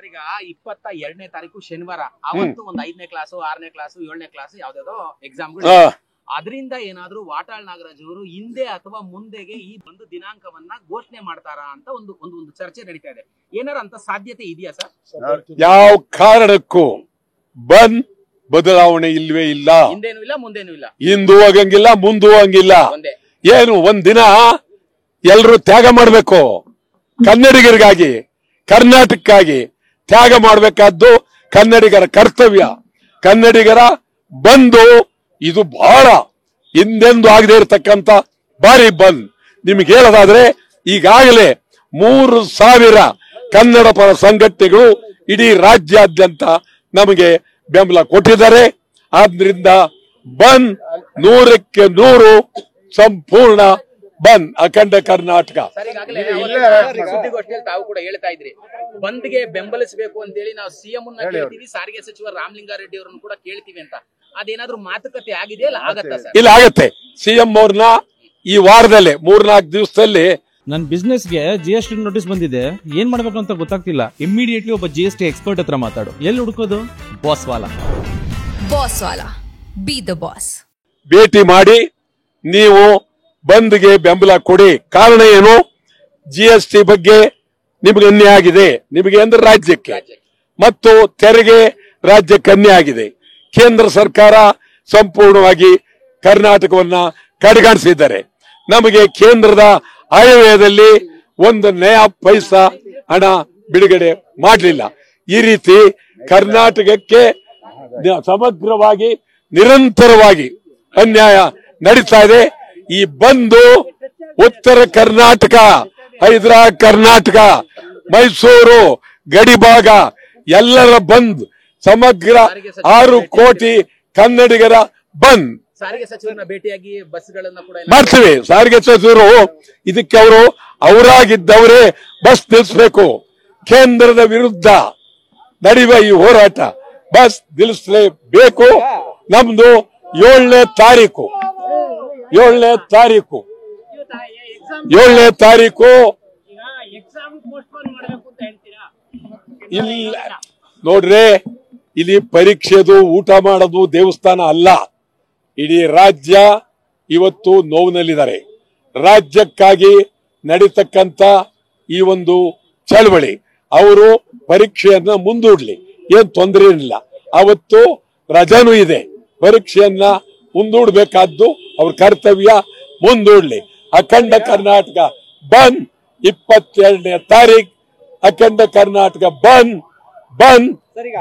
Sir, ಈಗ 22ನೇ ತಾರೀಕು ಶನಿವಾರ ಅವತ್ತು ಒಂದು 5ನೇ ಕ್ಲಾಸು 6ನೇ ಕ್ಲಾಸು 7ನೇ ಕ್ಲಾಸ್ ಯಾವ್ದಾದ್ರು ಎಕ್ಸಾಮ್ಗಳು, ಅದರಿಂದ ಏನಾದ್ರೂ ವಾಟಾಳ್ ನಾಗರಾಜ್ ಅವರು ಹಿಂದೆ ಅಥವಾ ಮುಂದೆಗೆ ಈ ಒಂದು ದಿನಾಂಕವನ್ನ ಘೋಷಣೆ ಮಾಡ್ತಾರಾ ಅಂತ ಒಂದು ಒಂದು ಒಂದು ಚರ್ಚೆ ನಡೀತಾ ಇದೆ. ಏನಾರ ಅಂತ ಸಾಧ್ಯತೆ ಇದೆಯಾ ಸರ್? ಯಾವ ಕಾರಣಕ್ಕೂ ಬಂದ್ ಬದಲಾವಣೆ ಇಲ್ವೇ ಇಲ್ಲ. ಹಿಂದೇನು ಇಲ್ಲ ಮುಂದೇನು ಇಲ್ಲ, ಹಿಂದೂ ಹೋಗಂಗಿಲ್ಲ ಮುಂದೂ ಹೋಗಂಗಿಲ್ಲ. ಏನು ಒಂದಿನ ಎಲ್ರು ತ್ಯಾಗ ಮಾಡ್ಬೇಕು, ಕನ್ನಡಿಗರಿಗಾಗಿ ಕರ್ನಾಟಕಕ್ಕಾಗಿ ತ್ಯಾಗ ಮಾಡ್ಬೇಕಾದ್ದು ಕನ್ನಡಿಗರ ಕರ್ತವ್ಯ. ಕನ್ನಡಿಗರ ಬಂದು ಇದು ಬಹಳ ಹಿಂದೆಂದು ಆಗದೆ ಇರತಕ್ಕಂತ ಬಾರಿ ಬಂದ್. ನಿಮ್ಗೆ ಹೇಳೋದಾದ್ರೆ ಈಗಾಗಲೇ 3,000 ಕನ್ನಡ ಪರ ಸಂಘಟನೆಗಳು ಇಡೀ ರಾಜ್ಯಾದ್ಯಂತ ನಮಗೆ ಬೆಂಬಲ ಕೊಟ್ಟಿದ್ದಾರೆ. ಆದ್ರಿಂದ ಬಂದ್ 100ಕ್ಕೆ 100 ಸಂಪೂರ್ಣ ಬಂದ್ ಅಖಂಡ ಕರ್ನಾಟಕ. ಸುದ್ದಿಗೋಷ್ಠಿಯಲ್ಲಿ ತಾವು ಕೂಡ ಹೇಳ್ತಾ ಇದ್ರಿ ಬಂದ್ಗೆ ಬೆಂಬಲಿಸಬೇಕು ಅಂತೇಳಿ ನಾವು ಸಿಎಂ ಕೇಳ್ತೀವಿ, ಸಾರಿಗೆ ಸಚಿವ ರಾಮಲಿಂಗಾರೆಡ್ಡಿ ಅವರನ್ನು ಕೂಡ ಕೇಳ್ತೀವಿ ಅಂತ. ಅದೇನಾದ್ರೂ ಮಾತುಕತೆ ಆಗಿದೆಯಾ? ಇಲ್ಲ, ಆಗತ್ತೆ. ಸಿಎಂ ಅವ್ರನ್ನ ಈ ವಾರದಲ್ಲೇ 3-4 ದಿವಸದಲ್ಲಿ ನನ್ನ ಬಿಸ್ನೆಸ್ಗೆ GST ನೋಟಿಸ್ ಬಂದಿದೆ, ಏನ್ ಮಾಡ್ಬೇಕು ಅಂತ ಗೊತ್ತಾಗ್ತಿಲ್ಲ. ಇಮಿಡಿಯೇಟ್ಲಿ ಒಬ್ಬ GST ಎಕ್ಸ್ಪರ್ಟ್ ಹತ್ರ ಮಾತಾಡು. ಎಲ್ಲಿ ಹುಡುಕೋದು? ಬಾಸ್ ವಾಲಾ ಬಿ ದ ಬಾಸ್. ಭೇಟಿ ಮಾಡಿ ನೀವು ಬಂದ್ಗೆ ಬೆಂಬಲ ಕೊಡಿ. ಕಾರಣ ಏನು? GST ಬಗ್ಗೆ ನಿಮ್ಗೆ ಅನ್ಯಾಯ ಆಗಿದೆ. ನಿಮಗೆ ಅಂದ್ರೆ ರಾಜ್ಯಕ್ಕೆ, ಮತ್ತು ತೆರಿಗೆ ರಾಜ್ಯಕ್ಕೆ ಅನ್ಯಾಯ ಆಗಿದೆ. ಕೇಂದ್ರ ಸರ್ಕಾರ ಸಂಪೂರ್ಣವಾಗಿ ಕರ್ನಾಟಕವನ್ನ ಕಡೆಗಣಿಸಿದ್ದಾರೆ. ನಮಗೆ ಕೇಂದ್ರದ ಆಯವ್ಯಯದಲ್ಲಿ 1 ನಯಾ ಪೈಸಾ ಹಣ ಬಿಡುಗಡೆ ಮಾಡಲಿಲ್ಲ. ಈ ರೀತಿ ಕರ್ನಾಟಕಕ್ಕೆ ಸಮಗ್ರವಾಗಿ ನಿರಂತರವಾಗಿ ಅನ್ಯಾಯ ನಡೀತಾ ಇದೆ. ಈ ಬಂದು ಉತ್ತರ ಕರ್ನಾಟಕ, ಹೈದರಾಬಾದ್ ಕರ್ನಾಟಕ, ಮೈಸೂರು ಗಡಿ ಭಾಗ ಎಲ್ಲರ ಬಂದ್, ಸಮಗ್ರ 6 ಕೋಟಿ ಕನ್ನಡಿಗರ ಬಂದ್. ಸಾರಿಗೆ ಸಚಿವರನ್ನ ಭೇಟಿಯಾಗಿ ಬಸ್ಗಳನ್ನ ಕೂಡ ಮಾಡ್ತೀವಿ. ಸಾರಿಗೆ ಸಚಿವರು ಇದಕ್ಕೆ ಅವರಾಗಿದ್ದವರೇ ಬಸ್ ನಿಲ್ಲಿಸಬೇಕು. ಕೇಂದ್ರದ ವಿರುದ್ಧ ನಡೆಯುವ ಈ ಹೋರಾಟ ಬಸ್ ನಿಲ್ಲಿಸಲೇಬೇಕು. ನಮ್ದು 7ನೇ ತಾರೀಕು ಇಲ್ಲ ನೋಡ್ರೆ, ಇಲ್ಲಿ ಪರೀಕ್ಷೆದು ಊಟ ಮಾಡೋದು ದೇವಸ್ಥಾನ ಅಲ್ಲ. ಇಡೀ ರಾಜ್ಯ ಇವತ್ತು ನೋವಿನಲ್ಲಿದ್ದಾರೆ. ರಾಜ್ಯಕ್ಕಾಗಿ ನಡೀತಕ್ಕಂತ ಈ ಒಂದು ಚಳವಳಿ, ಅವರು ಪರೀಕ್ಷೆಯನ್ನ ಮುಂದೂಡ್ಲಿ, ಏನ್ ತೊಂದರೆ ಇಲ್ಲ. ಅವತ್ತು ರಜಾನೂ ಇದೆ, ಪರೀಕ್ಷೆಯನ್ನ ಮುಂದೂಡ್ಬೇಕಾದ್ದು ಅವ್ರ ಕರ್ತವ್ಯ, ಮುಂದೂಡ್ಲಿ. ಅಖಂಡ ಕರ್ನಾಟಕ ಬಂದ್ 22ನೇ ತಾರೀಕು, ಅಖಂಡ ಕರ್ನಾಟಕ ಬಂದ್ ಬಂದ್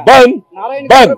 ಬಂದ್ ಬಂದ್.